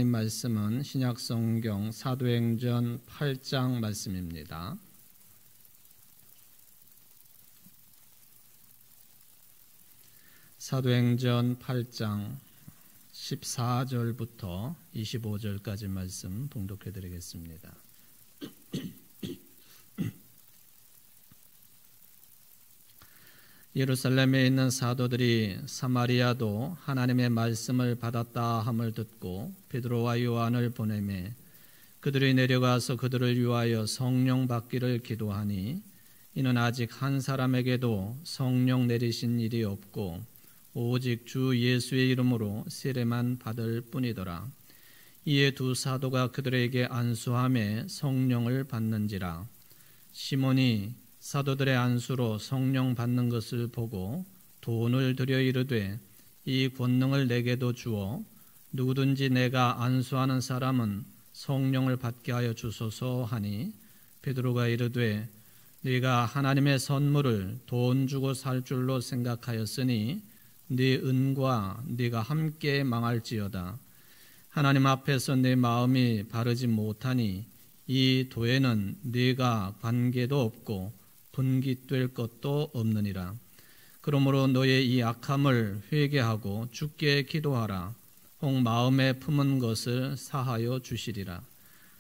말씀은 신약성경 사도행전 8장 말씀입니다. 사도행전 8장 14절부터 25절까지 말씀 봉독해 드리겠습니다. 예루살렘에 있는 사도들이 사마리아도 하나님의 말씀을 받았다 함을 듣고 베드로와 요한을 보내매 그들이 내려가서 그들을 위하여 성령 받기를 기도하니 이는 아직 한 사람에게도 성령 내리신 일이 없고 오직 주 예수의 이름으로 세례만 받을 뿐이더라. 이에 두 사도가 그들에게 안수하며 성령을 받는지라. 시몬이 사도들의 안수로 성령 받는 것을 보고 돈을 들여 이르되 이 권능을 내게도 주어 누구든지 내가 안수하는 사람은 성령을 받게 하여 주소서 하니 베드로가 이르되 네가 하나님의 선물을 돈 주고 살 줄로 생각하였으니 네 은과 네가 함께 망할지어다. 하나님 앞에서 내 마음이 바르지 못하니 이 도에는 네가 관계도 없고 분깃될 것도 없느니라. 그러므로 너의 이 악함을 회개하고 주께 기도하라. 혹 마음에 품은 것을 사하여 주시리라.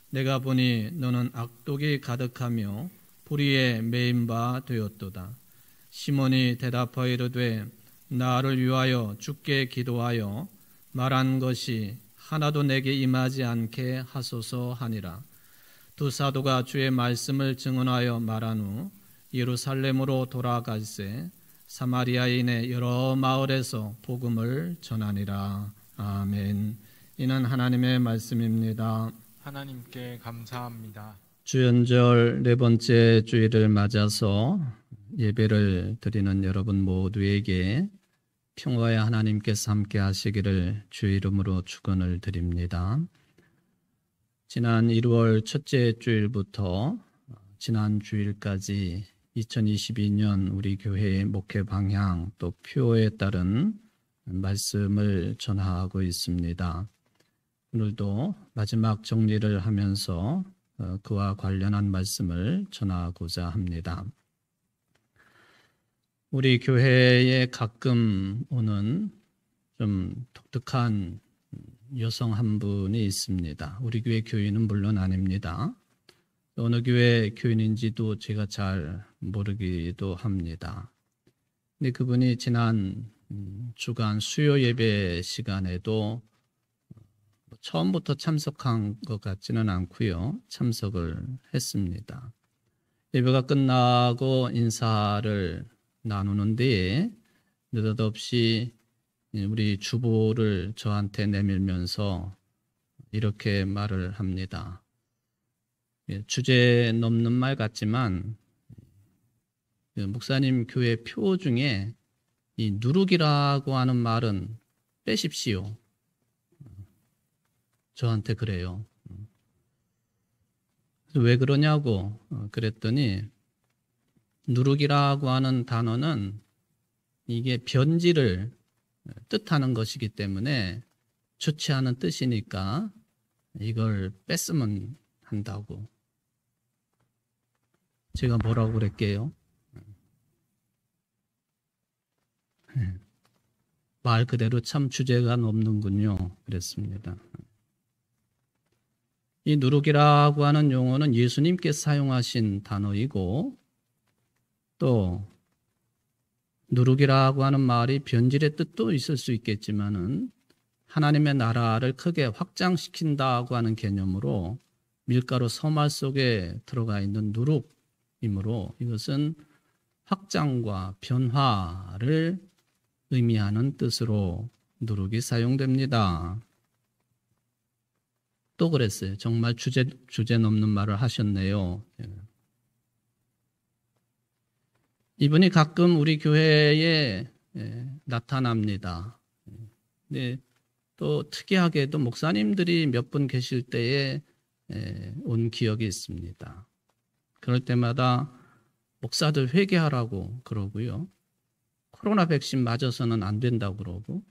내가 보니 너는 악독이 가득하며 불의에 매인 바 되었도다. 시몬이 대답하여 이르되 나를 위하여 주께 기도하여 말한 것이 하나도 내게 임하지 않게 하소서 하니라. 두 사도가 주의 말씀을 증언하여 말한 후 예루살렘으로 돌아갈새 사마리아인의 여러 마을에서 복음을 전하니라. 아멘. 이는 하나님의 말씀입니다. 하나님께 감사합니다. 주연절 네 번째 주일을 맞아서 예배를 드리는 여러분 모두에게 평화의 하나님께서 함께 하시기를 주의 이름으로 축원을 드립니다. 지난 1월 첫째 주일부터 지난 주일까지 2022년 우리 교회의 목회 방향 또 표에 따른 말씀을 전하고 있습니다. 오늘도 마지막 정리를 하면서 그와 관련한 말씀을 전하고자 합니다. 우리 교회에 가끔 오는 좀 독특한 여성 한 분이 있습니다. 우리 교회 교인은 물론 아닙니다. 어느 교회 교인인지도 제가 잘 모르기도 합니다. 근데 그분이 지난 주간 수요 예배 시간에도 처음부터 참석한 것 같지는 않고요. 참석을 했습니다. 예배가 끝나고 인사를 나누는 데에 느닷없이 우리 주보를 저한테 내밀면서 이렇게 말을 합니다. 주제 넘는 말 같지만 목사님 교회 표 중에 이 누룩이라고 하는 말은 빼십시오. 저한테 그래요. 왜 그러냐고 그랬더니 누룩이라고 하는 단어는 이게 변질을 뜻하는 것이기 때문에 좋지 않은 뜻이니까 이걸 뺐으면 한다고. 제가 뭐라고 그랬게요? 말 그대로 참 주제가 넘는군요. 그랬습니다. 이 누룩이라고 하는 용어는 예수님께서 사용하신 단어이고 또 누룩이라고 하는 말이 변질의 뜻도 있을 수 있겠지만은 하나님의 나라를 크게 확장시킨다고 하는 개념으로 밀가루 서말 속에 들어가 있는 누룩이므로 이것은 확장과 변화를 의미하는 뜻으로 누룩이 사용됩니다. 또 그랬어요. 정말 주제 넘는 말을 하셨네요. 이분이 가끔 우리 교회에 나타납니다. 네, 또 특이하게도 목사님들이 몇 분 계실 때에 온 기억이 있습니다. 그럴 때마다 목사들 회개하라고 그러고요. 코로나 백신 맞아서는 안 된다고 그러고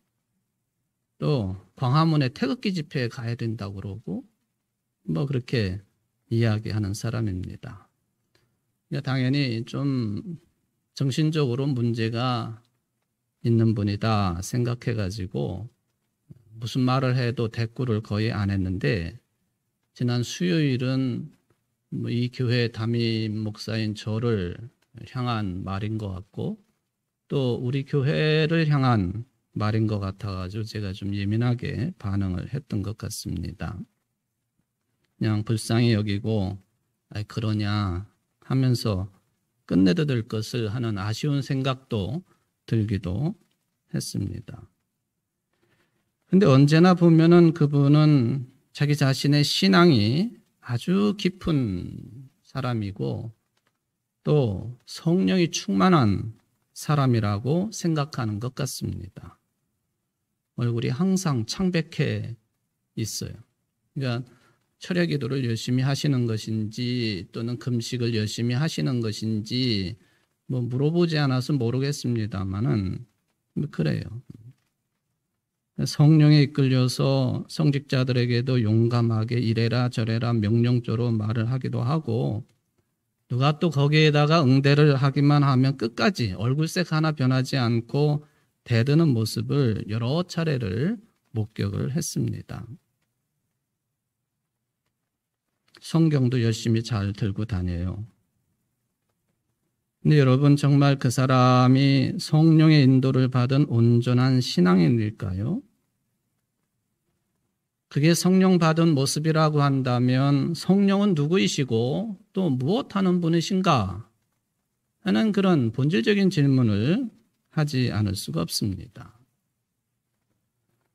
또 광화문에 태극기 집회에 가야 된다고 그러고 뭐 그렇게 이야기하는 사람입니다. 그러니까 당연히 좀 정신적으로 문제가 있는 분이다 생각해가지고 무슨 말을 해도 대꾸를 거의 안 했는데 지난 수요일은 이 교회 담임 목사인 저를 향한 말인 것 같고 또 우리 교회를 향한 말인 것 같아가지고 제가 좀 예민하게 반응을 했던 것 같습니다. 그냥 불쌍히 여기고 그러냐 하면서 끝내도 될 것을 하는 아쉬운 생각도 들기도 했습니다. 근데 언제나 보면은 그분은 자기 자신의 신앙이 아주 깊은 사람이고 또 성령이 충만한 사람이라고 생각하는 것 같습니다. 얼굴이 항상 창백해 있어요. 그러니까 철야 기도를 열심히 하시는 것인지 또는 금식을 열심히 하시는 것인지 뭐 물어보지 않아서 모르겠습니다만은 그래요. 성령에 이끌려서 성직자들에게도 용감하게 이래라 저래라 명령조로 말을 하기도 하고 누가 또 거기에다가 응대를 하기만 하면 끝까지 얼굴색 하나 변하지 않고 대드는 모습을 여러 차례를 목격을 했습니다. 성경도 열심히 잘 들고 다녀요. 근데 여러분 정말 그 사람이 성령의 인도를 받은 온전한 신앙인일까요? 그게 성령 받은 모습이라고 한다면 성령은 누구이시고 또 무엇하는 분이신가 하는 그런 본질적인 질문을 하지 않을 수가 없습니다.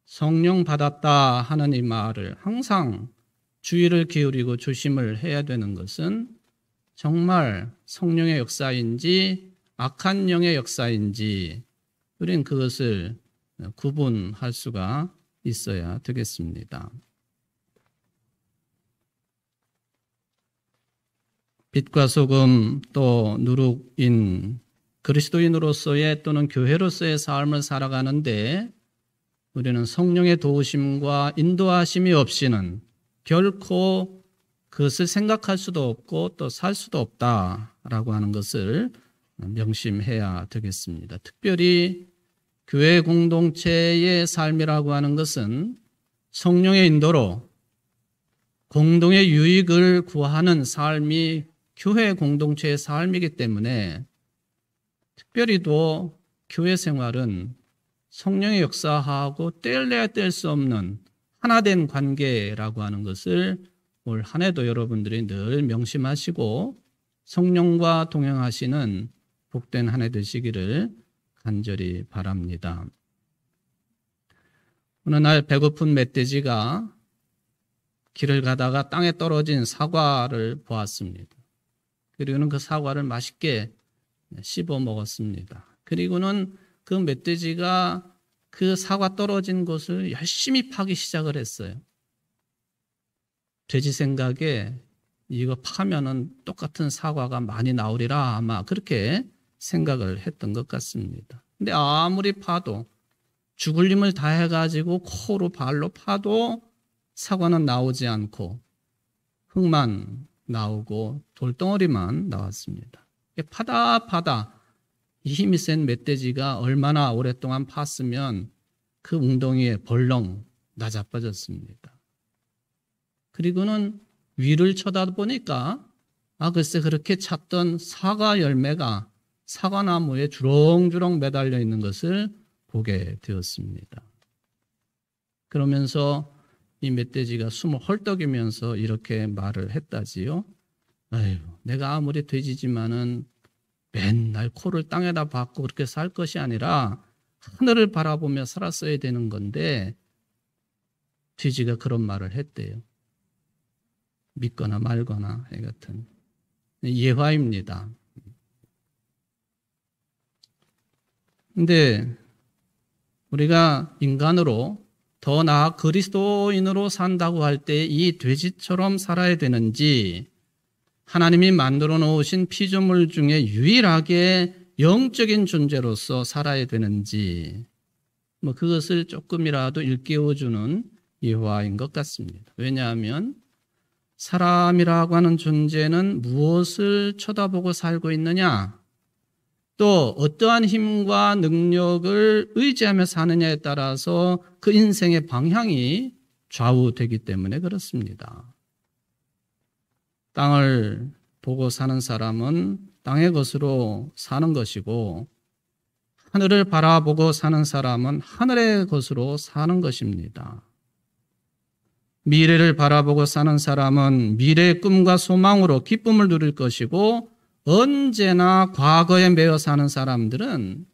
성령 받았다 하는 이 말을 항상 주의를 기울이고 조심을 해야 되는 것은 정말 성령의 역사인지 악한 영의 역사인지 우린 그것을 구분할 수가 있어야 되겠습니다. 빛과 소금 또 누룩인 그리스도인으로서의 또는 교회로서의 삶을 살아가는데 우리는 성령의 도우심과 인도하심이 없이는 결코 그것을 생각할 수도 없고 또 살 수도 없다라고 하는 것을 명심해야 되겠습니다. 특별히 교회 공동체의 삶이라고 하는 것은 성령의 인도로 공동의 유익을 구하는 삶이 교회 공동체의 삶이기 때문에 특별히도 교회 생활은 성령의 역사하고 뗄래야 뗄 수 없는 하나된 관계라고 하는 것을 올 한 해도 여러분들이 늘 명심하시고 성령과 동행하시는 복된 한 해 되시기를 간절히 바랍니다. 어느 날 배고픈 멧돼지가 길을 가다가 땅에 떨어진 사과를 보았습니다. 그리고는 그 사과를 맛있게 씹어 먹었습니다. 그리고는 그 멧돼지가 그 사과 떨어진 곳을 열심히 파기 시작을 했어요. 돼지 생각에 이거 파면은 똑같은 사과가 많이 나오리라 아마 그렇게 생각을 했던 것 같습니다. 근데 아무리 파도 죽을 힘을 다해가지고 코로 발로 파도 사과는 나오지 않고 흙만 나오고 돌덩어리만 나왔습니다. 파다 이 힘이 센 멧돼지가 얼마나 오랫동안 팠으면 그 웅덩이에 벌렁 나자빠졌습니다. 그리고는 위를 쳐다보니까 글쎄 그렇게 찾던 사과 열매가 사과나무에 주렁주렁 매달려 있는 것을 보게 되었습니다. 그러면서 이 멧돼지가 숨을 헐떡이면서 이렇게 말을 했다지요. 아유, 내가 아무리 돼지지만은 맨날 코를 땅에다 박고 그렇게 살 것이 아니라 하늘을 바라보며 살았어야 되는 건데 돼지가 그런 말을 했대요. 믿거나 말거나 해 같은 예화입니다. 근데 우리가 인간으로 더 나아 그리스도인으로 산다고 할 때 이 돼지처럼 살아야 되는지 하나님이 만들어 놓으신 피조물 중에 유일하게 영적인 존재로서 살아야 되는지 그것을 조금이라도 일깨워주는 예화인 것 같습니다. 왜냐하면 사람이라고 하는 존재는 무엇을 쳐다보고 살고 있느냐, 또 어떠한 힘과 능력을 의지하며 사느냐에 따라서 그 인생의 방향이 좌우되기 때문에 그렇습니다. 땅을 보고 사는 사람은 땅의 것으로 사는 것이고, 하늘을 바라보고 사는 사람은 하늘의 것으로 사는 것입니다. 미래를 바라보고 사는 사람은 미래의 꿈과 소망으로 기쁨을 누릴 것이고, 언제나 과거에 매여 사는 사람들은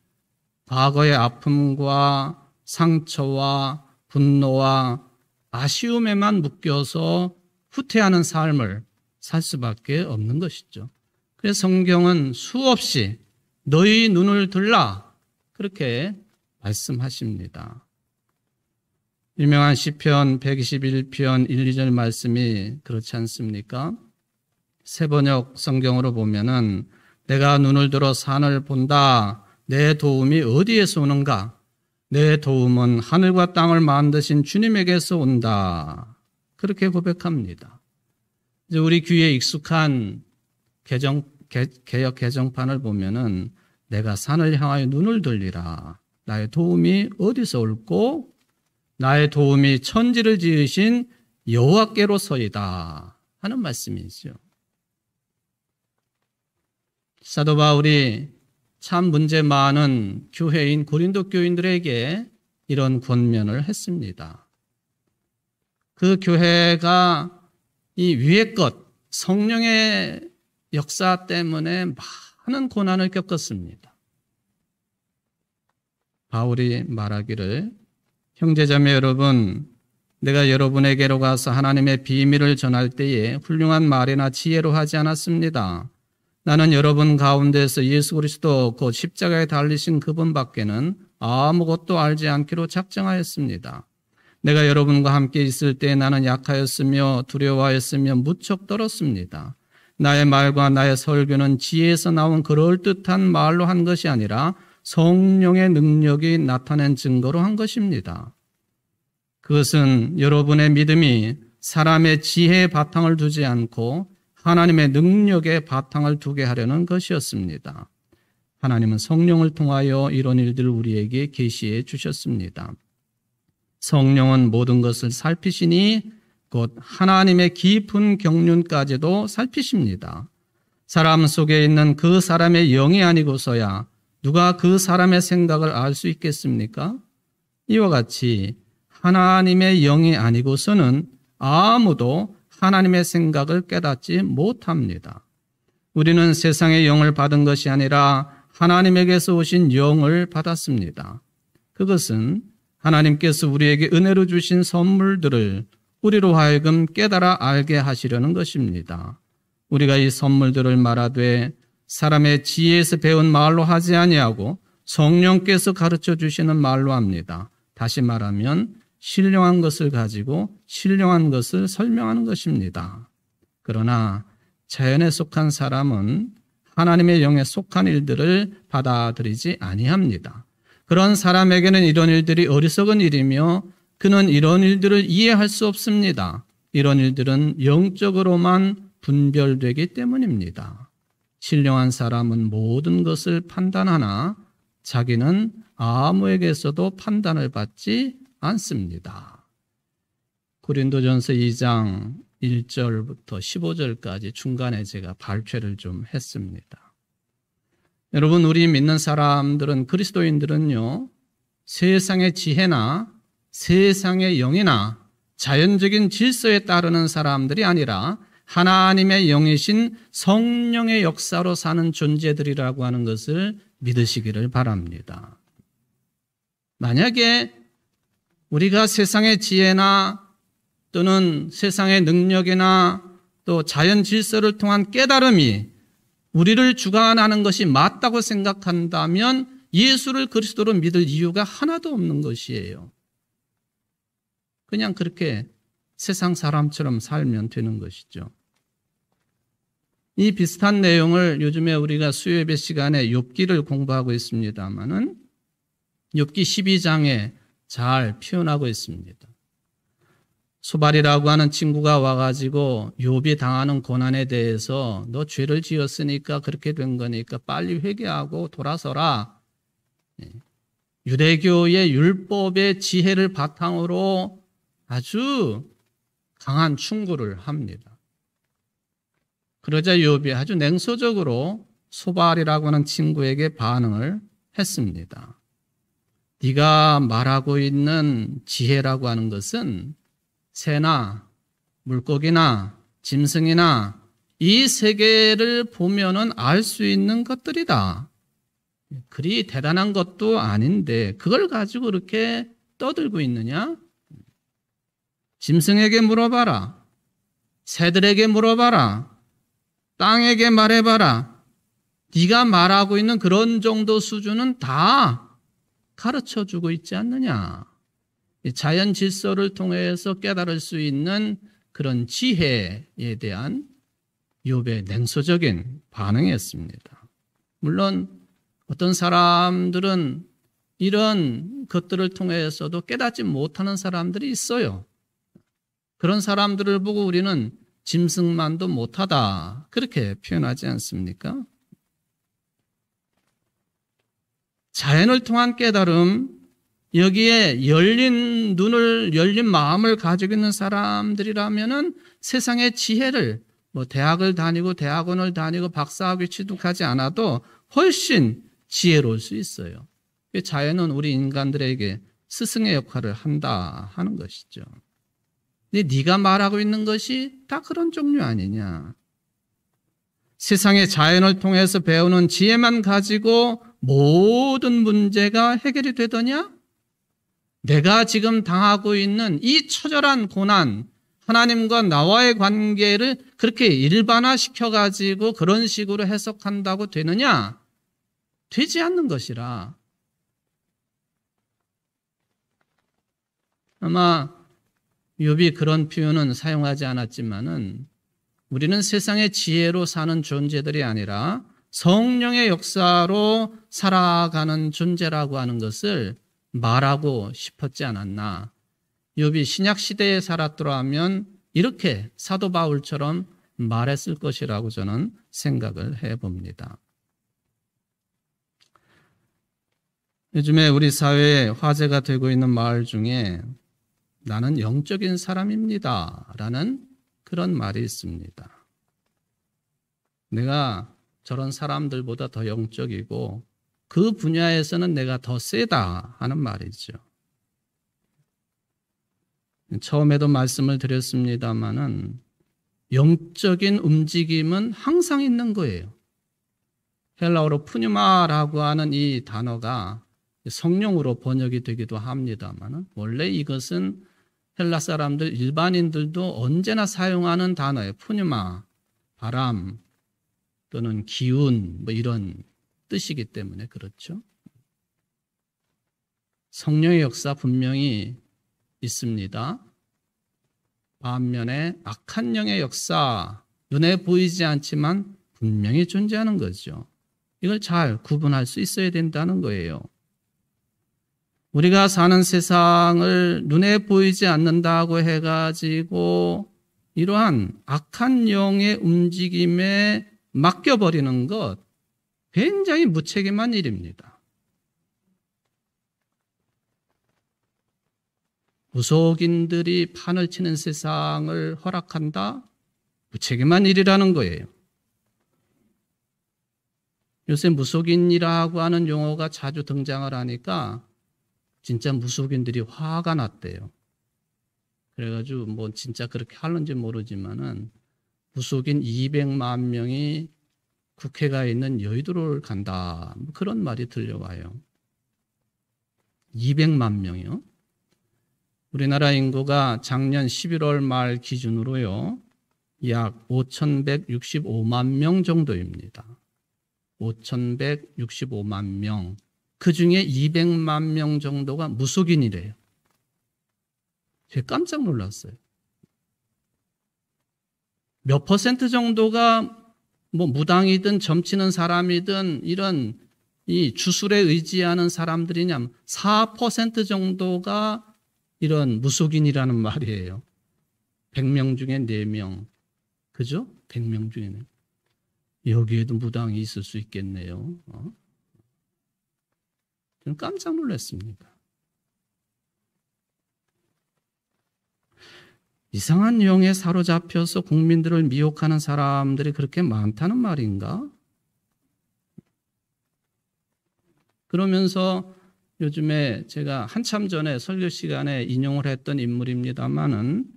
과거의 아픔과 상처와 분노와 아쉬움에만 묶여서 후퇴하는 삶을 살 수밖에 없는 것이죠. 그래서 성경은 수없이 너희 눈을 들라 그렇게 말씀하십니다. 유명한 시편 121편 1, 2절 말씀이 그렇지 않습니까? 새번역 성경으로 보면은 내가 눈을 들어 산을 본다. 내 도움이 어디에서 오는가? 내 도움은 하늘과 땅을 만드신 주님에게서 온다. 그렇게 고백합니다. 이제 우리 귀에 익숙한 개역 개정판을 보면은 내가 산을 향하여 눈을 돌리라. 나의 도움이 어디서 올고 나의 도움이 천지를 지으신 여호와께로서이다 하는 말씀이죠. 사도 바울이 참 문제 많은 교회인 고린도 교인들에게 이런 권면을 했습니다. 그 교회가 이 위의 것, 성령의 역사 때문에 많은 고난을 겪었습니다. 바울이 말하기를 형제자매 여러분, 내가 여러분에게로 가서 하나님의 비밀을 전할 때에 훌륭한 말이나 지혜로 하지 않았습니다. 나는 여러분 가운데서 예수 그리스도 곧 십자가에 달리신 그분밖에는 아무것도 알지 않기로 작정하였습니다. 내가 여러분과 함께 있을 때 나는 약하였으며 두려워하였으며 무척 떨었습니다. 나의 말과 나의 설교는 지혜에서 나온 그럴듯한 말로 한 것이 아니라 성령의 능력이 나타낸 증거로 한 것입니다. 그것은 여러분의 믿음이 사람의 지혜의 바탕을 두지 않고 하나님의 능력의 바탕을 두게 하려는 것이었습니다. 하나님은 성령을 통하여 이런 일들을 우리에게 계시해 주셨습니다. 성령은 모든 것을 살피시니 곧 하나님의 깊은 경륜까지도 살피십니다. 사람 속에 있는 그 사람의 영이 아니고서야 누가 그 사람의 생각을 알 수 있겠습니까? 이와 같이 하나님의 영이 아니고서는 아무도 하나님의 생각을 깨닫지 못합니다. 우리는 세상의 영을 받은 것이 아니라 하나님에게서 오신 영을 받았습니다. 그것은 하나님께서 우리에게 은혜로 주신 선물들을 우리로 하여금 깨달아 알게 하시려는 것입니다. 우리가 이 선물들을 말하되 사람의 지혜에서 배운 말로 하지 아니하고 성령께서 가르쳐 주시는 말로 합니다. 다시 말하면 신령한 것을 가지고 신령한 것을 설명하는 것입니다. 그러나 자연에 속한 사람은 하나님의 영에 속한 일들을 받아들이지 아니합니다. 그런 사람에게는 이런 일들이 어리석은 일이며 그는 이런 일들을 이해할 수 없습니다. 이런 일들은 영적으로만 분별되기 때문입니다. 신령한 사람은 모든 것을 판단하나 자기는 아무에게서도 판단을 받지 않습니다. 고린도전서 2장 1절부터 15절까지 중간에 제가 발췌를 좀 했습니다. 여러분, 우리 믿는 사람들은, 그리스도인들은요, 세상의 지혜나 세상의 영이나 자연적인 질서에 따르는 사람들이 아니라 하나님의 영이신 성령의 역사로 사는 존재들이라고 하는 것을 믿으시기를 바랍니다. 만약에 우리가 세상의 지혜나 또는 세상의 능력이나 또 자연 질서를 통한 깨달음이 우리를 주관하는 것이 맞다고 생각한다면 예수를 그리스도로 믿을 이유가 하나도 없는 것이에요. 그냥 그렇게 세상 사람처럼 살면 되는 것이죠. 이 비슷한 내용을 요즘에 우리가 수요예배 시간에 욥기를 공부하고 있습니다마는 욥기 12장에 잘 표현하고 있습니다. 소발이라고 하는 친구가 와가지고 욥이 당하는 고난에 대해서 너 죄를 지었으니까 그렇게 된 거니까 빨리 회개하고 돌아서라. 유대교의 율법의 지혜를 바탕으로 아주 강한 충고를 합니다. 그러자 욥이 아주 냉소적으로 소발이라고 하는 친구에게 반응을 했습니다. 네가 말하고 있는 지혜라고 하는 것은 새나 물고기나 짐승이나 이 세계를 보면은 알 수 있는 것들이다. 그리 대단한 것도 아닌데 그걸 가지고 이렇게 떠들고 있느냐? 짐승에게 물어봐라. 새들에게 물어봐라. 땅에게 말해봐라. 네가 말하고 있는 그런 정도 수준은 다 가르쳐주고 있지 않느냐. 자연 질서를 통해서 깨달을 수 있는 그런 지혜에 대한 욥의 냉소적인 반응이었습니다. 물론 어떤 사람들은 이런 것들을 통해서도 깨닫지 못하는 사람들이 있어요. 그런 사람들을 보고 우리는 짐승만도 못하다 그렇게 표현하지 않습니까? 자연을 통한 깨달음, 여기에 열린 눈을, 열린 마음을 가지고 있는 사람들이라면은 세상의 지혜를 대학을 다니고 대학원을 다니고 박사학위 취득하지 않아도 훨씬 지혜로울 수 있어요. 자연은 우리 인간들에게 스승의 역할을 한다 하는 것이죠. 근데 네가 말하고 있는 것이 다 그런 종류 아니냐. 세상의 자연을 통해서 배우는 지혜만 가지고 모든 문제가 해결이 되더냐? 내가 지금 당하고 있는 이 처절한 고난, 하나님과 나와의 관계를 그렇게 일반화시켜가지고 그런 식으로 해석한다고 되느냐? 되지 않는 것이라. 아마 욥이 그런 표현은 사용하지 않았지만은 우리는 세상의 지혜로 사는 존재들이 아니라 성령의 역사로 살아가는 존재라고 하는 것을 말하고 싶었지 않았나. 욥이 신약 시대에 살았더라면 이렇게 사도 바울처럼 말했을 것이라고 저는 생각을 해봅니다. 요즘에 우리 사회에 화제가 되고 있는 말 중에 나는 영적인 사람입니다 라는 그런 말이 있습니다. 내가 저런 사람들보다 더 영적이고 그 분야에서는 내가 더 세다 하는 말이죠. 처음에도 말씀을 드렸습니다마는 영적인 움직임은 항상 있는 거예요. 헬라어로 푸뉴마라고 하는 이 단어가 성령으로 번역이 되기도 합니다만 원래 이것은 헬라 사람들 일반인들도 언제나 사용하는 단어예요. 푸뉴마, 바람 또는 기운 이런 뜻이기 때문에 그렇죠. 성령의 역사 분명히 있습니다. 반면에 악한 영의 역사 눈에 보이지 않지만 분명히 존재하는 거죠. 이걸 잘 구분할 수 있어야 된다는 거예요. 우리가 사는 세상을 눈에 보이지 않는다고 해가지고 이러한 악한 영의 움직임에 맡겨버리는 것 굉장히 무책임한 일입니다. 무속인들이 판을 치는 세상을 허락한다? 무책임한 일이라는 거예요. 요새 무속인이라고 하는 용어가 자주 등장을 하니까 진짜 무속인들이 화가 났대요. 그래가지고 진짜 그렇게 하는지 모르지만은 무속인 200만 명이 국회가 있는 여의도를 간다. 그런 말이 들려와요. 200만 명이요. 우리나라 인구가 작년 11월 말 기준으로요. 약 5,165만 명 정도입니다. 5,165만 명. 그 중에 200만 명 정도가 무속인이래요. 제가 깜짝 놀랐어요. 몇 % 정도가 무당이든 점치는 사람이든 이런 이 주술에 의지하는 사람들이냐면 4% 정도가 이런 무속인이라는 말이에요. 100명 중에 4명. 그죠? 100명 중에 4명. 여기에도 무당이 있을 수 있겠네요. 저는 깜짝 놀랐습니다. 이상한 영에 사로잡혀서 국민들을 미혹하는 사람들이 그렇게 많다는 말인가? 그러면서 요즘에 제가 한참 전에 설교 시간에 인용을 했던 인물입니다만은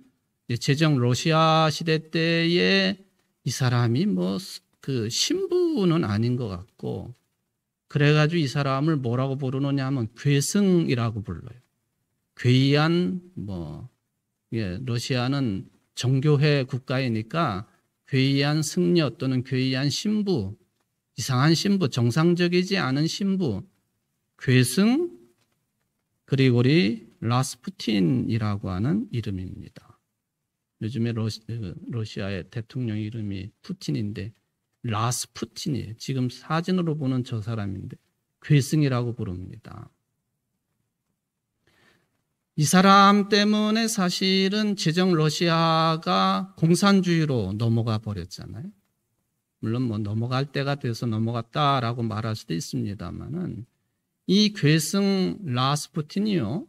제정 러시아 시대 때에 이 사람이 뭐 그 신부는 아닌 것 같고 그래가지고 이 사람을 뭐라고 부르느냐 하면 괴승이라고 불러요. 괴이한 러시아는 정교회 국가이니까 괴이한 승려 또는 괴이한 신부, 이상한 신부, 정상적이지 않은 신부, 괴승 그리고리 라스푸틴이라고 하는 이름입니다. 요즘에 러시아의 대통령 이름이 푸틴인데 라스푸틴이에요. 지금 사진으로 보는 저 사람인데 괴승이라고 부릅니다. 이 사람 때문에 사실은 제정 러시아가 공산주의로 넘어가 버렸잖아요. 물론 뭐 넘어갈 때가 돼서 넘어갔다라고 말할 수도 있습니다만은 이 괴승 라스푸틴이요,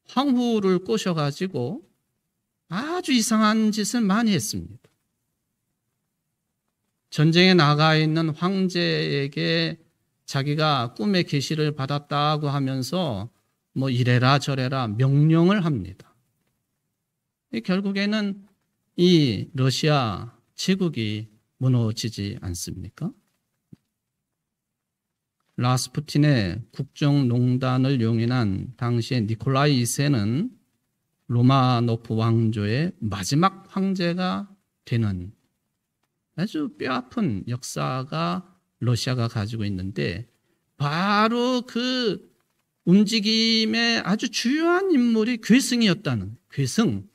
황후를 꼬셔가지고 아주 이상한 짓을 많이 했습니다. 전쟁에 나가 있는 황제에게 자기가 꿈의 계시를 받았다고 하면서 뭐 이래라 저래라 명령을 합니다. 결국에는 이 러시아 제국이 무너지지 않습니까? 라스푸틴의 국정농단을 용인한 당시의 니콜라이 2세는 로마노프 왕조의 마지막 황제가 되는 아주 뼈아픈 역사가 러시아가 가지고 있는데 바로 그 움직임의 아주 주요한 인물이 괴승이었다는, 괴승.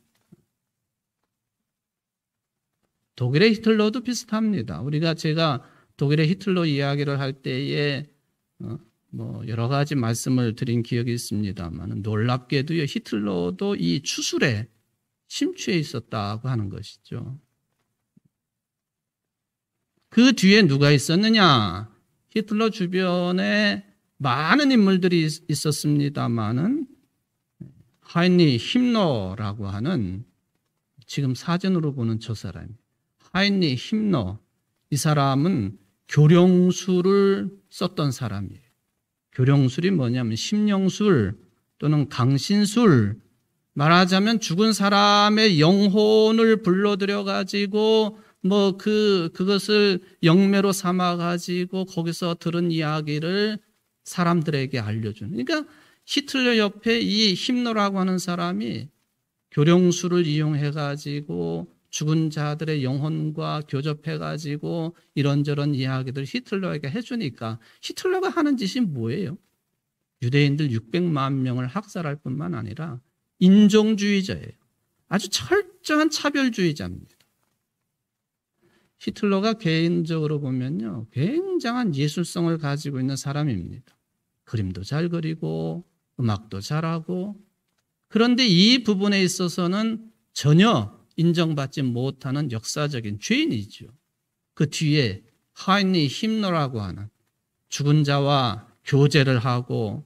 독일의 히틀러도 비슷합니다. 제가 독일의 히틀러 이야기를 할 때에 뭐 여러 가지 말씀을 드린 기억이 있습니다만 놀랍게도요, 히틀러도 이 추술에 심취해 있었다고 하는 것이죠. 그 뒤에 누가 있었느냐? 히틀러 주변에 많은 인물들이 있었습니다만은 하인리 힘러라고 하는, 지금 사진으로 보는 저 사람, 하인리 힘러, 이 사람은 교령술을 썼던 사람이에요. 교령술이 뭐냐면 심령술 또는 강신술, 말하자면 죽은 사람의 영혼을 불러들여 가지고 그것을 영매로 삼아 가지고 거기서 들은 이야기를 사람들에게 알려주는. 그러니까 히틀러 옆에 이 힘러라고 하는 사람이 교령술을 이용해 가지고 죽은 자들의 영혼과 교접해 가지고 이런저런 이야기들 히틀러에게 해주니까 히틀러가 하는 짓이 뭐예요? 유대인들 600만 명을 학살할 뿐만 아니라 인종주의자예요. 아주 철저한 차별주의자입니다. 히틀러가 개인적으로 보면요, 굉장한 예술성을 가지고 있는 사람입니다. 그림도 잘 그리고 음악도 잘하고, 그런데 이 부분에 있어서는 전혀 인정받지 못하는 역사적인 죄인이죠. 그 뒤에 하인리 힘러라고 하는 죽은 자와 교제를 하고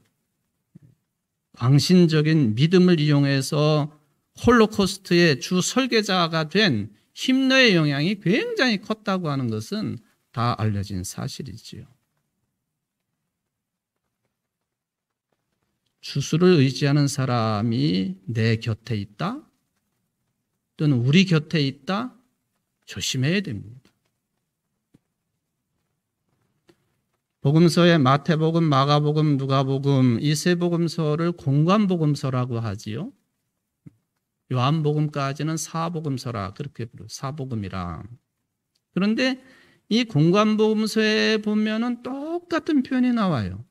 광신적인 믿음을 이용해서 홀로코스트의 주 설계자가 된 힘러의 영향이 굉장히 컸다고 하는 것은 다 알려진 사실이지요. 주술을 의지하는 사람이 내 곁에 있다? 또는 우리 곁에 있다? 조심해야 됩니다. 복음서의 마태복음, 마가복음, 누가복음, 이 세 복음서를 공관복음서라고 하지요. 요한복음까지는 사복음서라 그렇게 부르요. 사복음이라. 그런데 이 공관복음서에 보면은 똑같은 표현이 나와요.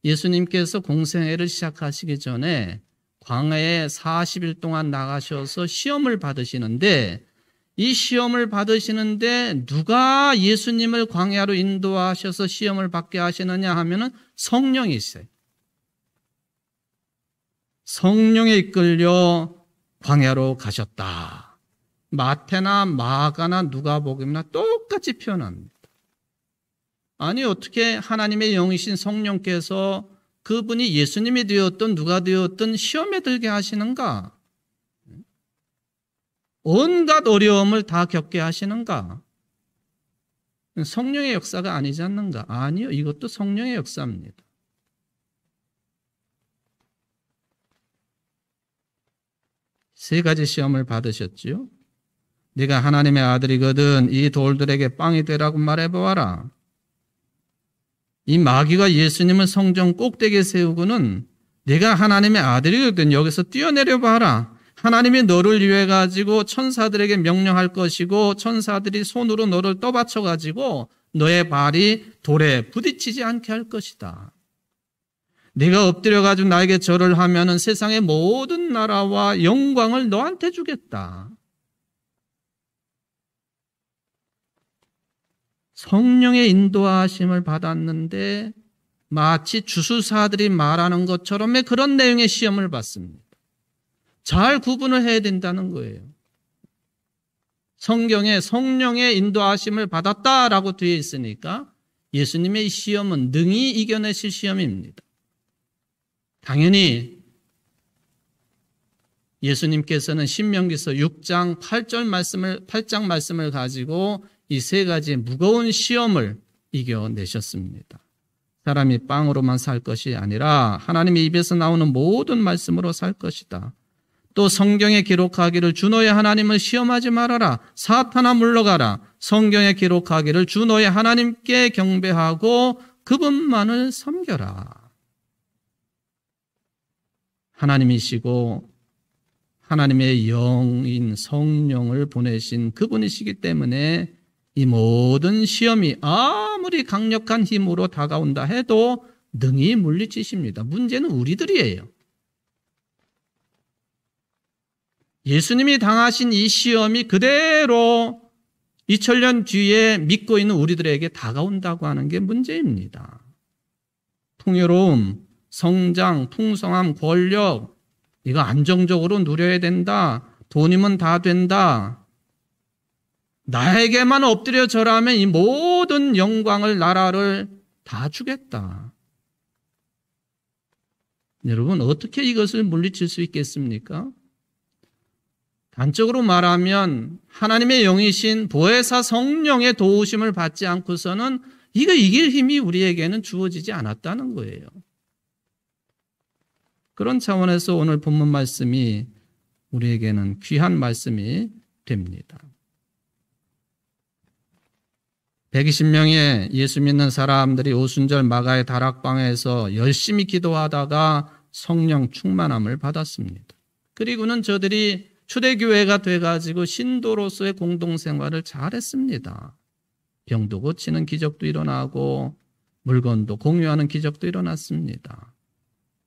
예수님께서 공생애를 시작하시기 전에 광야에 40일 동안 나가셔서 시험을 받으시는데 이 시험을 받으시는데 누가 예수님을 광야로 인도하셔서 시험을 받게 하시느냐 하면은 성령이 있어요. 성령에 이끌려 광야로 가셨다. 마태나 마가나 누가복음이나 똑같이 표현합니다. 아니 어떻게 하나님의 영이신 성령께서 그분이 예수님이 되었든 누가 되었든 시험에 들게 하시는가? 온갖 어려움을 다 겪게 하시는가? 성령의 역사가 아니지 않는가? 아니요, 이것도 성령의 역사입니다. 세 가지 시험을 받으셨지요. 네가 하나님의 아들이거든 이 돌들에게 빵이 되라고 말해보아라. 이 마귀가 예수님을 성전 꼭대기에 세우고는 네가 하나님의 아들이거든 여기서 뛰어내려 봐라. 하나님이 너를 위해 가지고 천사들에게 명령할 것이고 천사들이 손으로 너를 떠받쳐 가지고 너의 발이 돌에 부딪히지 않게 할 것이다. 네가 엎드려 가지고 나에게 절을 하면은 세상의 모든 나라와 영광을 너한테 주겠다. 성령의 인도하심을 받았는데 마치 주술사들이 말하는 것처럼의 그런 내용의 시험을 받습니다. 잘 구분을 해야 된다는 거예요. 성경에 성령의 인도하심을 받았다라고 되어 있으니까 예수님의 시험은 능히 이겨내실 시험입니다. 당연히 예수님께서는 신명기서 6장 8장 말씀을 가지고 이 세 가지의 무거운 시험을 이겨내셨습니다. 사람이 빵으로만 살 것이 아니라 하나님의 입에서 나오는 모든 말씀으로 살 것이다. 또 성경에 기록하기를 주 너의 하나님을 시험하지 말아라. 사탄아 물러가라. 성경에 기록하기를 주 너의 하나님께 경배하고 그분만을 섬겨라. 하나님이시고 하나님의 영인 성령을 보내신 그분이시기 때문에 이 모든 시험이 아무리 강력한 힘으로 다가온다 해도 능히 물리치십니다. 문제는 우리들이에요. 예수님이 당하신 이 시험이 그대로 2000년 뒤에 믿고 있는 우리들에게 다가온다고 하는 게 문제입니다. 풍요로움, 성장, 풍성함, 권력, 이거 안정적으로 누려야 된다. 돈이면 다 된다. 나에게만 엎드려 절하면 이 모든 영광을, 나라를 다 주겠다. 여러분, 어떻게 이것을 물리칠 수 있겠습니까? 단적으로 말하면 하나님의 영이신 보혜사 성령의 도우심을 받지 않고서는 이거 이길 힘이 우리에게는 주어지지 않았다는 거예요. 그런 차원에서 오늘 본문 말씀이 우리에게는 귀한 말씀이 됩니다. 120명의 예수 믿는 사람들이 오순절 마가의 다락방에서 열심히 기도하다가 성령 충만함을 받았습니다. 그리고는 저들이 초대교회가 돼가지고 신도로서의 공동생활을 잘했습니다. 병도 고치는 기적도 일어나고 물건도 공유하는 기적도 일어났습니다.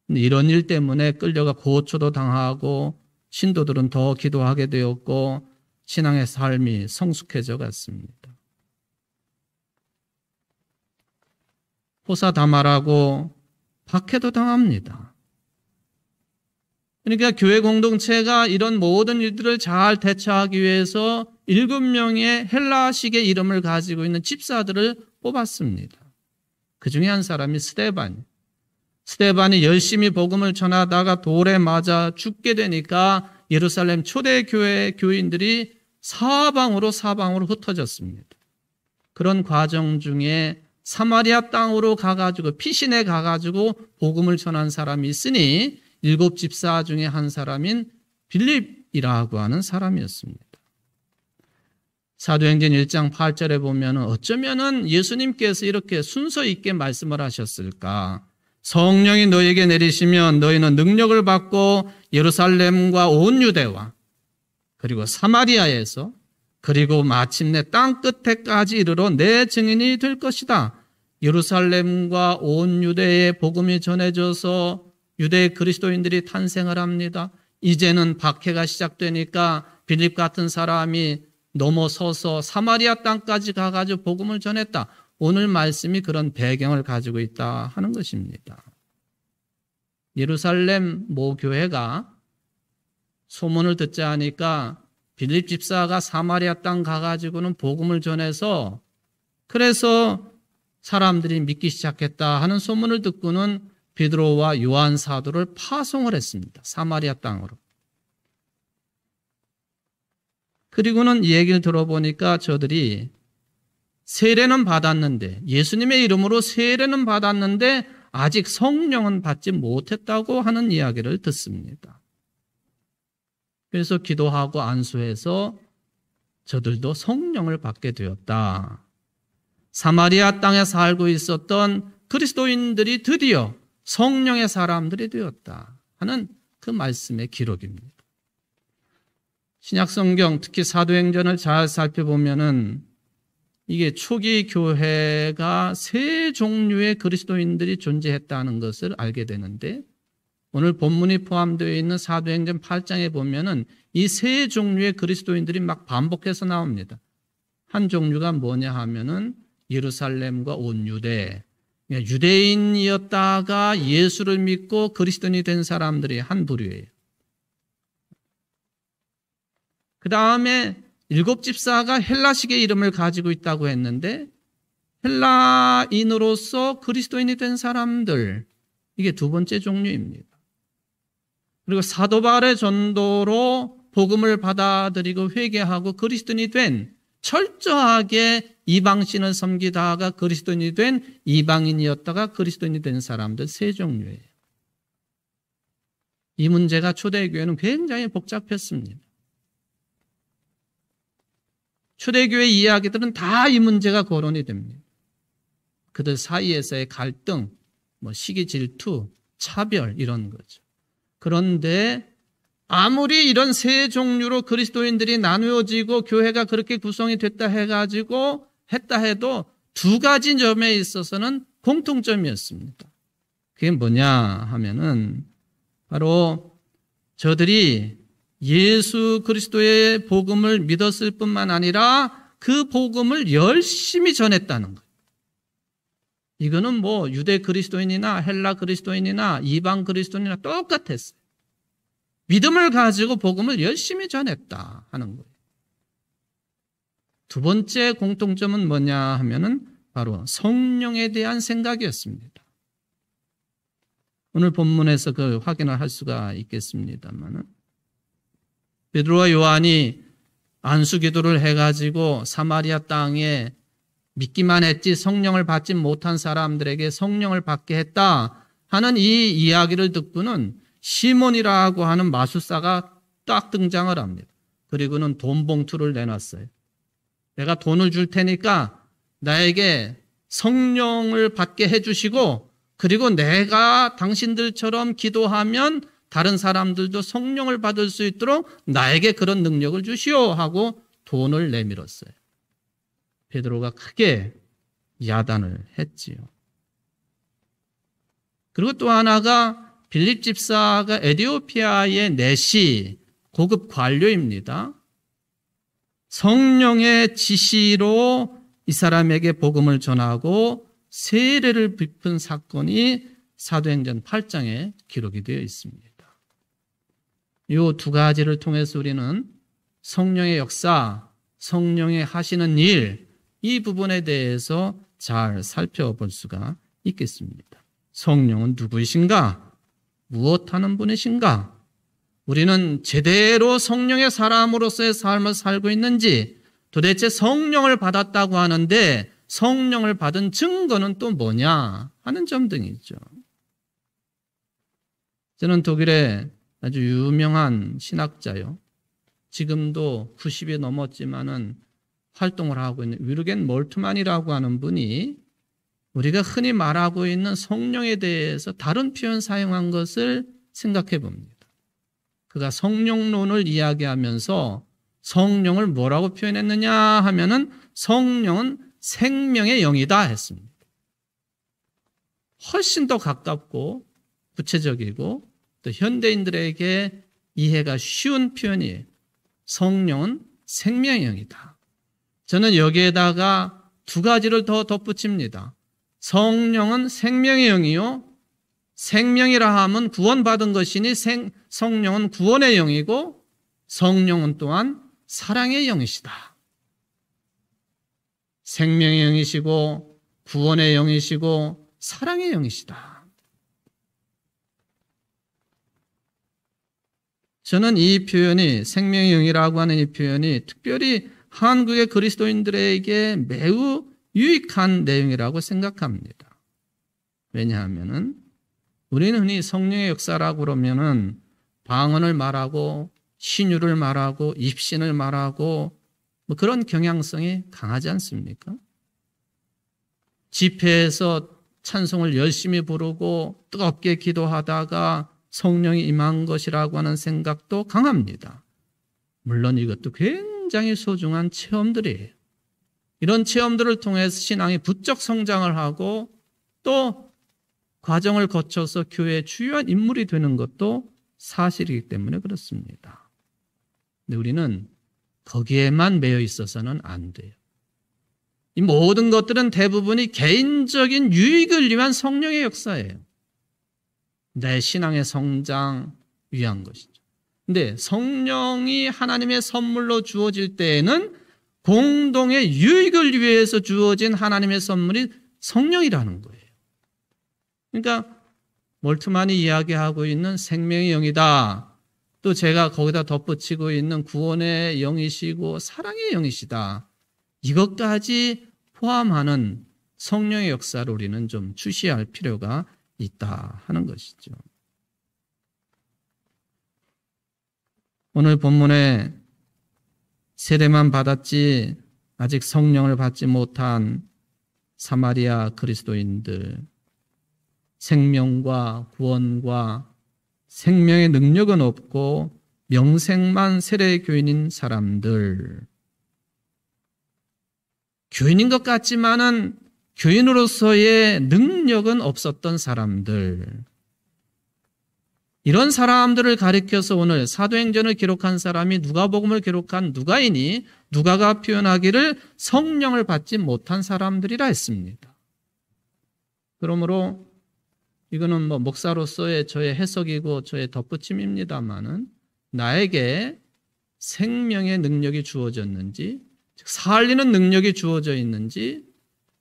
이런 일 때문에 끌려가 고초도 당하고 신도들은 더 기도하게 되었고 신앙의 삶이 성숙해져 갔습니다. 호사다마라고 박해도 당합니다. 그러니까 교회 공동체가 이런 모든 일들을 잘 대처하기 위해서 7명의 헬라식의 이름을 가지고 있는 집사들을 뽑았습니다. 그 중에 한 사람이 스데반이 열심히 복음을 전하다가 돌에 맞아 죽게 되니까 예루살렘 초대교회 교인들이 사방으로 흩어졌습니다. 그런 과정 중에 사마리아 땅으로 가가지고 피신해 가가지고 복음을 전한 사람이 있으니 7 집사 중에 한 사람인 빌립이라고 하는 사람이었습니다. 사도행전 1장 8절에 보면 어쩌면은 예수님께서 이렇게 순서 있게 말씀을 하셨을까? 성령이 너에게 내리시면 너희는 능력을 받고 예루살렘과 온 유대와 그리고 사마리아에서 그리고 마침내 땅 끝에까지 이르러 내 증인이 될 것이다. 예루살렘과 온 유대에 복음이 전해져서 유대 그리스도인들이 탄생을 합니다. 이제는 박해가 시작되니까 빌립 같은 사람이 넘어서서 사마리아 땅까지 가가지고 복음을 전했다. 오늘 말씀이 그런 배경을 가지고 있다 하는 것입니다. 예루살렘 모 교회가 소문을 듣지 않으니까 빌립 집사가 사마리아 땅 가가지고는 복음을 전해서 그래서 사람들이 믿기 시작했다 하는 소문을 듣고는 베드로와 요한 사도를 파송을 했습니다. 사마리아 땅으로. 그리고는 이 얘기를 들어보니까 저들이 세례는 받았는데, 예수님의 이름으로 세례는 받았는데 아직 성령은 받지 못했다고 하는 이야기를 듣습니다. 그래서 기도하고 안수해서 저들도 성령을 받게 되었다. 사마리아 땅에 살고 있었던 그리스도인들이 드디어 성령의 사람들이 되었다 하는 그 말씀의 기록입니다. 신약성경 특히 사도행전을 잘 살펴보면은 이게 초기 교회가 세 종류의 그리스도인들이 존재했다는 것을 알게 되는데, 오늘 본문이 포함되어 있는 사도행전 8장에 보면은 이 세 종류의 그리스도인들이 막 반복해서 나옵니다. 한 종류가 뭐냐 하면은 예루살렘과 온 유대, 유대인이었다가 예수를 믿고 그리스도인이 된 사람들이 한 부류예요. 그 다음에 7집사가 헬라식의 이름을 가지고 있다고 했는데 헬라인으로서 그리스도인이 된 사람들, 이게 두 번째 종류입니다. 그리고 사도 바울의 전도로 복음을 받아들이고 회개하고 그리스도인이 된, 철저하게 이방신을 섬기다가 그리스도인이 된, 이방인이었다가 그리스도인이 된 사람들 세 종류예요. 이 문제가 초대교회는 굉장히 복잡했습니다. 초대교회 이야기들은 다 이 문제가 거론이 됩니다. 그들 사이에서의 갈등, 시기 질투, 차별 이런 거죠. 그런데 아무리 이런 세 종류로 그리스도인들이 나누어지고 교회가 그렇게 구성이 됐다 했다 해도 두 가지 점에 있어서는 공통점이었습니다. 그게 뭐냐 하면은 바로 저들이 예수 그리스도의 복음을 믿었을 뿐만 아니라 그 복음을 열심히 전했다는 거예요. 이거는 유대 그리스도인이나 헬라 그리스도인이나 이방 그리스도인이나 똑같았어요. 믿음을 가지고 복음을 열심히 전했다 하는 거예요. 두 번째 공통점은 뭐냐 하면은 바로 성령에 대한 생각이었습니다. 오늘 본문에서 그 확인을 할 수가 있겠습니다만은, 베드로와 요한이 안수 기도를 해가지고 사마리아 땅에 믿기만 했지 성령을 받지 못한 사람들에게 성령을 받게 했다 하는 이 이야기를 듣고는 시몬이라고 하는 마술사가 딱 등장을 합니다. 그리고는 돈 봉투를 내놨어요. 내가 돈을 줄 테니까 나에게 성령을 받게 해주시고, 그리고 내가 당신들처럼 기도하면 다른 사람들도 성령을 받을 수 있도록 나에게 그런 능력을 주시오 하고 돈을 내밀었어요. 베드로가 크게 야단을 했지요. 그리고 또 하나가 빌립 집사가 에티오피아의 내시 고급 관료입니다. 성령의 지시로 이 사람에게 복음을 전하고 세례를 베푼 사건이 사도행전 8장에 기록이 되어 있습니다. 이 두 가지를 통해서 우리는 성령의 역사, 성령의 하시는 일, 이 부분에 대해서 잘 살펴볼 수가 있겠습니다. 성령은 누구이신가? 무엇하는 분이신가? 우리는 제대로 성령의 사람으로서의 삶을 살고 있는지, 도대체 성령을 받았다고 하는데 성령을 받은 증거는 또 뭐냐 하는 점 등이죠. 저는 독일의 아주 유명한 신학자요, 지금도 90이 넘었지만은 활동을 하고 있는 위르겐 몰트만이라고 하는 분이 우리가 흔히 말하고 있는 성령에 대해서 다른 표현 사용한 것을 생각해 봅니다. 그가 성령론을 이야기하면서 성령을 뭐라고 표현했느냐 하면은 성령은 생명의 영이다 했습니다. 훨씬 더 가깝고 구체적이고 또 현대인들에게 이해가 쉬운 표현이에요. 성령은 생명의 영이다. 저는 여기에다가 두 가지를 더 덧붙입니다. 성령은 생명의 영이요. 생명이라 하면 구원받은 것이니 성령은 구원의 영이고 성령은 또한 사랑의 영이시다. 생명의 영이시고 구원의 영이시고 사랑의 영이시다. 저는 이 표현이 생명의 영이라고 하는 이 표현이 특별히 한국의 그리스도인들에게 매우 유익한 내용이라고 생각합니다. 왜냐하면은 우리는 흔히 성령의 역사라고 그러면은 방언을 말하고 신유를 말하고 입신을 말하고 뭐 그런 경향성이 강하지 않습니까? 집회에서 찬송을 열심히 부르고 뜨겁게 기도하다가 성령이 임한 것이라고 하는 생각도 강합니다. 물론 이것도 굉장히 소중한 체험들이에요. 이런 체험들을 통해서 신앙이 부쩍 성장을 하고 또 과정을 거쳐서 교회의 주요한 인물이 되는 것도 사실이기 때문에 그렇습니다. 근데 우리는 거기에만 매여 있어서는 안 돼요. 이 모든 것들은 대부분이 개인적인 유익을 위한 성령의 역사예요. 내 신앙의 성장 위한 것이죠. 근데 성령이 하나님의 선물로 주어질 때에는 공동의 유익을 위해서 주어진 하나님의 선물이 성령이라는 거예요. 그러니까 몰트만이 이야기하고 있는 생명의 영이다. 또 제가 거기다 덧붙이고 있는 구원의 영이시고 사랑의 영이시다. 이것까지 포함하는 성령의 역사를 우리는 좀 주시할 필요가 있다 하는 것이죠. 오늘 본문에 세례만 받았지 아직 성령을 받지 못한 사마리아 그리스도인들, 생명과 구원과 생명의 능력은 없고 명색만 세례 교인인 사람들, 교인인 것 같지만은 교인으로서의 능력은 없었던 사람들, 이런 사람들을 가리켜서 오늘 사도행전을 기록한 사람이 누가복음을 기록한 누가이니 누가가 표현하기를 성령을 받지 못한 사람들이라 했습니다. 그러므로 이거는 뭐 목사로서의 저의 해석이고 저의 덧붙임입니다만은 나에게 생명의 능력이 주어졌는지, 살리는 능력이 주어져 있는지,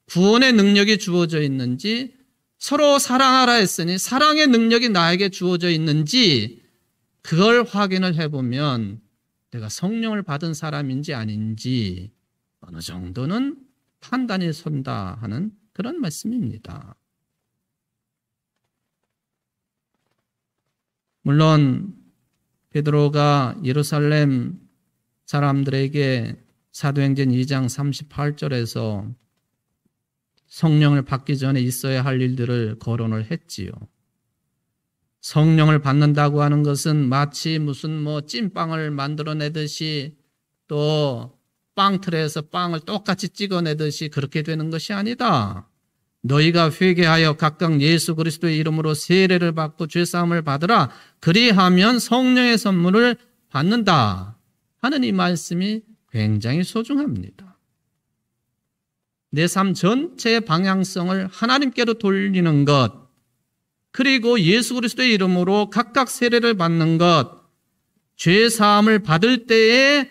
구원의 능력이 주어져 있는지, 서로 사랑하라 했으니 사랑의 능력이 나에게 주어져 있는지 그걸 확인을 해보면 내가 성령을 받은 사람인지 아닌지 어느 정도는 판단이 선다 하는 그런 말씀입니다. 물론 베드로가 예루살렘 사람들에게 사도행전 2장 38절에서 성령을 받기 전에 있어야 할 일들을 거론을 했지요. 성령을 받는다고 하는 것은 마치 무슨 찐빵을 만들어내듯이 또 빵틀에서 빵을 똑같이 찍어내듯이 그렇게 되는 것이 아니다. 너희가 회개하여 각각 예수 그리스도의 이름으로 세례를 받고 죄사함을 받으라. 그리하면 성령의 선물을 받는다 하는 이 말씀이 굉장히 소중합니다. 내 삶 전체의 방향성을 하나님께로 돌리는 것, 그리고 예수 그리스도의 이름으로 각각 세례를 받는 것, 죄사함을 받을 때에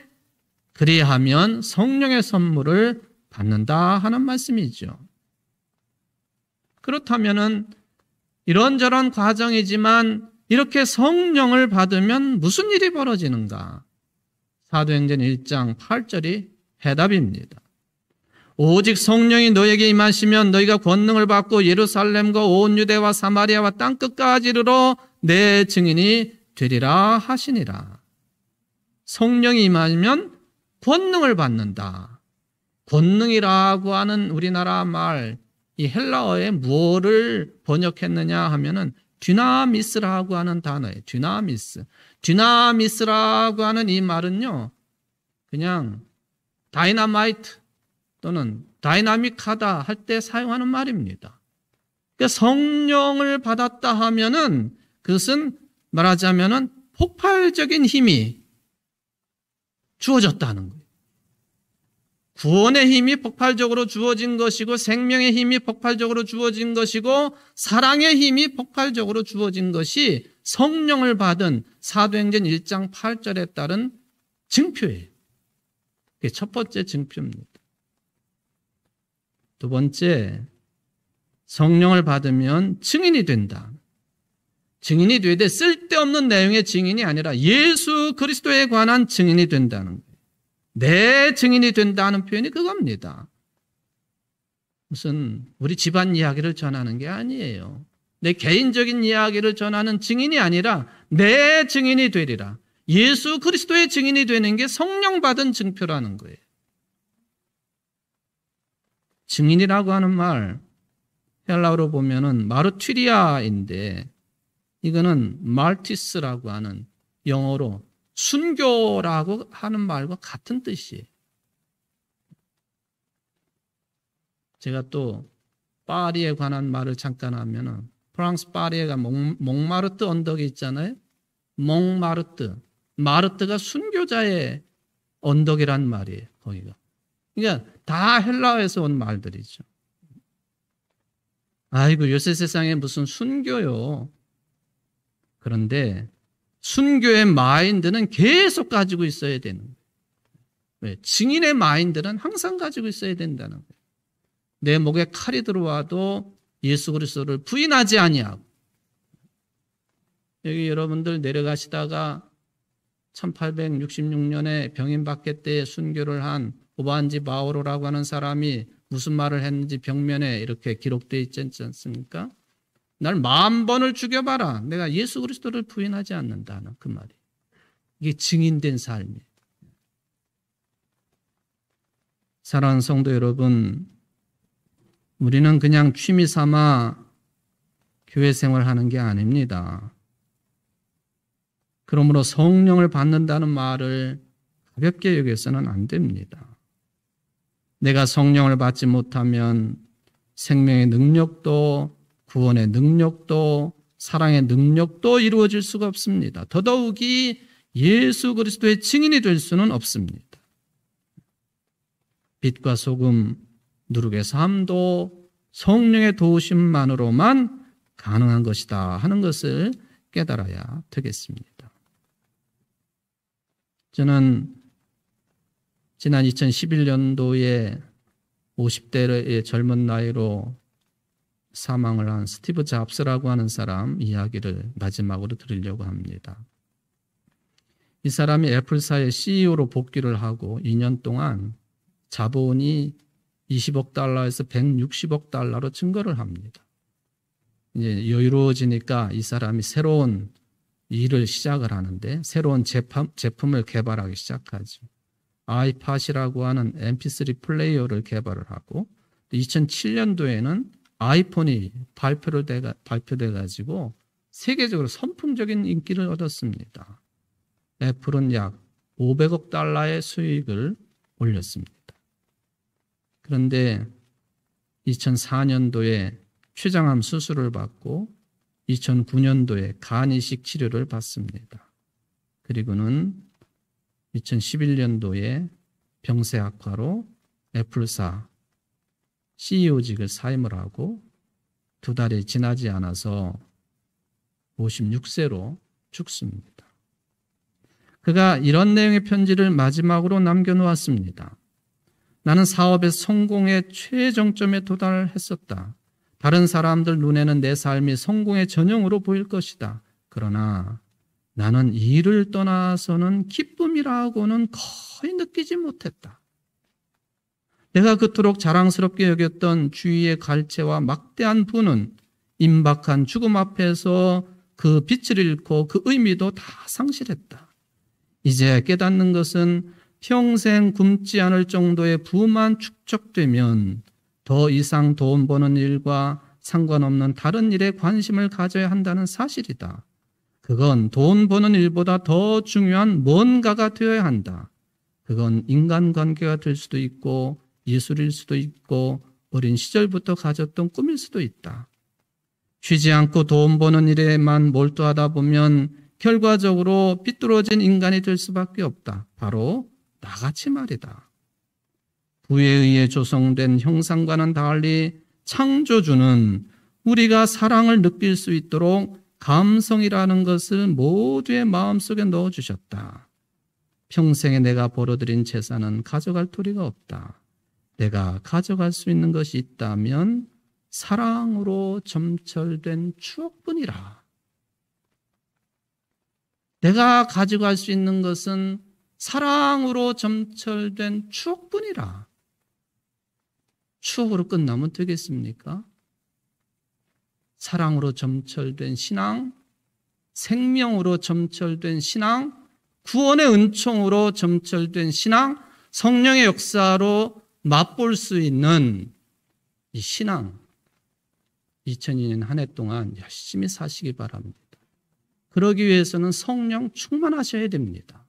그리하면 성령의 선물을 받는다 하는 말씀이죠. 그렇다면은 이런저런 과정이지만 이렇게 성령을 받으면 무슨 일이 벌어지는가? 사도행전 1장 8절이 해답입니다. 오직 성령이 너에게 임하시면 너희가 권능을 받고 예루살렘과 온 유대와 사마리아와 땅끝까지 이르러 내 증인이 되리라 하시니라. 성령이 임하면 권능을 받는다. 권능이라고 하는 우리나라 말, 이 헬라어에 무엇을 번역했느냐 하면은 듀나미스라고 하는 단어예요. 듀나미스. 듀나미스라고 하는 이 말은요, 그냥 다이너마이트 또는 다이나믹하다 할 때 사용하는 말입니다. 그러니까 성령을 받았다 하면은 그것은 말하자면은 폭발적인 힘이 주어졌다는 거예요. 구원의 힘이 폭발적으로 주어진 것이고 생명의 힘이 폭발적으로 주어진 것이고 사랑의 힘이 폭발적으로 주어진 것이 성령을 받은 사도행전 1장 8절에 따른 증표예요. 그게 첫 번째 증표입니다. 두 번째, 성령을 받으면 증인이 된다. 증인이 되되 쓸데없는 내용의 증인이 아니라 예수 그리스도에 관한 증인이 된다는 거예요. 내 증인이 된다는 표현이 그겁니다. 무슨 우리 집안 이야기를 전하는 게 아니에요. 내 개인적인 이야기를 전하는 증인이 아니라 내 증인이 되리라. 예수 그리스도의 증인이 되는 게 성령 받은 증표라는 거예요. 증인이라고 하는 말 헬라어로 보면은 마르튀리아인데 이거는 말티스라고 하는 영어로 순교라고 하는 말과 같은 뜻이에요. 제가 또 파리에 관한 말을 잠깐 하면은 프랑스 파리에가 몽마르트 언덕이 있잖아요. 몽마르트. 마르트가 순교자의 언덕이란 말이에요. 거기가. 그러니까 다 헬라어에서 온 말들이죠. 아이고 요새 세상에 무슨 순교요. 그런데 순교의 마인드는 계속 가지고 있어야 되는 거예요. 왜? 증인의 마인드는 항상 가지고 있어야 된다는 거예요. 내 목에 칼이 들어와도 예수 그리스도를 부인하지 아니하고. 여기 여러분들 내려가시다가 1866년에 병임박해 때 순교를 한 오반지 바오로라고 하는 사람이 무슨 말을 했는지 벽면에 이렇게 기록되어 있지 않습니까? 날 10,000번을 죽여봐라. 내가 예수 그리스도를 부인하지 않는다는 그 말이. 이게 증인된 삶이에요. 사랑하는 성도 여러분, 우리는 그냥 취미 삼아 교회 생활하는 게 아닙니다. 그러므로 성령을 받는다는 말을 가볍게 여겨서는 안 됩니다. 내가 성령을 받지 못하면 생명의 능력도 구원의 능력도 사랑의 능력도 이루어질 수가 없습니다. 더더욱이 예수 그리스도의 증인이 될 수는 없습니다. 빛과 소금, 누룩의 삶도 성령의 도우심만으로만 가능한 것이다 하는 것을 깨달아야 되겠습니다. 저는 지난 2011년도에 50대의 젊은 나이로 사망을 한 스티브 잡스라고 하는 사람 이야기를 마지막으로 드리려고 합니다. 이 사람이 애플사의 CEO로 복귀를 하고 2년 동안 자본이 20억 달러에서 160억 달러로 증가를 합니다. 이제 여유로워지니까 이 사람이 새로운 일을 시작을 하는데 새로운 제품을 개발하기 시작하죠. 아이팟이라고 하는 MP3 플레이어를 개발을 하고 2007년도에는 아이폰이 발표돼 가지고 세계적으로 선풍적인 인기를 얻었습니다. 애플은 약 500억 달러의 수익을 올렸습니다. 그런데 2004년도에 췌장암 수술을 받고 2009년도에 간 이식 치료를 받습니다. 그리고는 2011년도에 병세 악화로 애플사 CEO직을 사임을 하고 2달이 지나지 않아서 56세로 죽습니다. 그가 이런 내용의 편지를 마지막으로 남겨놓았습니다. 나는 사업의 성공의 최정점에 도달했었다. 다른 사람들 눈에는 내 삶이 성공의 전형으로 보일 것이다. 그러나 나는 일을 떠나서는 기쁨이라고는 거의 느끼지 못했다. 내가 그토록 자랑스럽게 여겼던 주위의 갈채와 막대한 부는 임박한 죽음 앞에서 그 빛을 잃고 그 의미도 다 상실했다. 이제 깨닫는 것은 평생 굶지 않을 정도의 부만 축적되면 더 이상 돈 버는 일과 상관없는 다른 일에 관심을 가져야 한다는 사실이다. 그건 돈 버는 일보다 더 중요한 뭔가가 되어야 한다. 그건 인간관계가 될 수도 있고 예술일 수도 있고 어린 시절부터 가졌던 꿈일 수도 있다. 쉬지 않고 돈 버는 일에만 몰두하다 보면 결과적으로 삐뚤어진 인간이 될 수밖에 없다. 바로 나같이 말이다. 부에 의해 조성된 형상과는 달리 창조주는 우리가 사랑을 느낄 수 있도록 감성이라는 것을 모두의 마음속에 넣어주셨다. 평생에 내가 벌어들인 재산은 가져갈 도리가 없다. 내가 가져갈 수 있는 것이 있다면 사랑으로 점철된 추억뿐이라. 내가 가져갈 수 있는 것은 사랑으로 점철된 추억뿐이라. 추억으로 끝나면 되겠습니까? 사랑으로 점철된 신앙, 생명으로 점철된 신앙, 구원의 은총으로 점철된 신앙, 성령의 역사로 맛볼 수 있는 이 신앙, 2002년 한 해 동안 열심히 사시기 바랍니다. 그러기 위해서는 성령 충만하셔야 됩니다.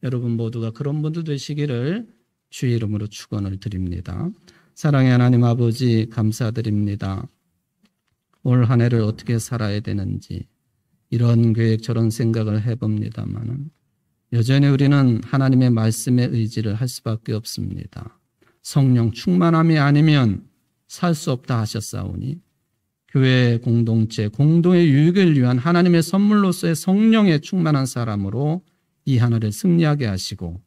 여러분 모두가 그런 분들 되시기를 주의 이름으로 축원을 드립니다. 사랑의 하나님 아버지 감사드립니다. 올 한 해를 어떻게 살아야 되는지 이런 계획 저런 생각을 해봅니다만 여전히 우리는 하나님의 말씀에 의지를 할 수밖에 없습니다. 성령 충만함이 아니면 살 수 없다 하셨사오니 교회 공동체, 공동의 유익을 위한 하나님의 선물로서의 성령에 충만한 사람으로 이 하늘을 승리하게 하시고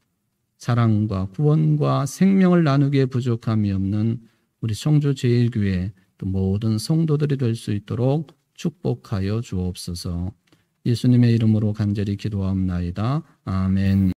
사랑과 구원과 생명을 나누기에 부족함이 없는 우리 성조제일교회 또 모든 성도들이 될 수 있도록 축복하여 주옵소서. 예수님의 이름으로 간절히 기도하옵나이다. 아멘.